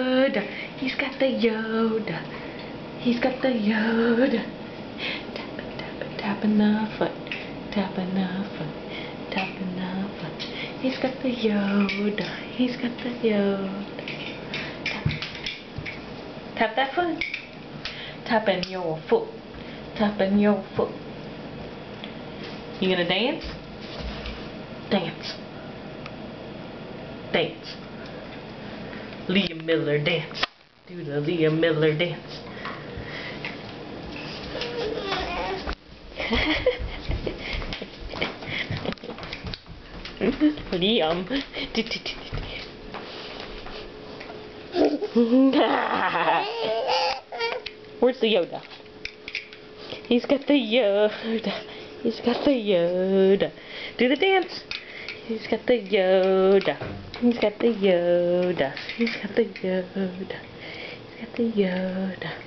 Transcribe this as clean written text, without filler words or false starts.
Yoda. He's got the Yoda. He's got the Yoda. Tapping the foot. Tapping the foot. Tapping the foot. He's got the Yoda. He's got the Yoda. Tap that foot. Tapping your foot. Tapping your foot. You gonna dance? Dance. Dance. Liam Miller dance. Do the Liam Miller dance. Liam. Where's the Yoda? He's got the Yoda. He's got the Yoda. Do the dance. He's got the Yoda. He's got the Yoda. He's got the Yoda. He's got the Yoda.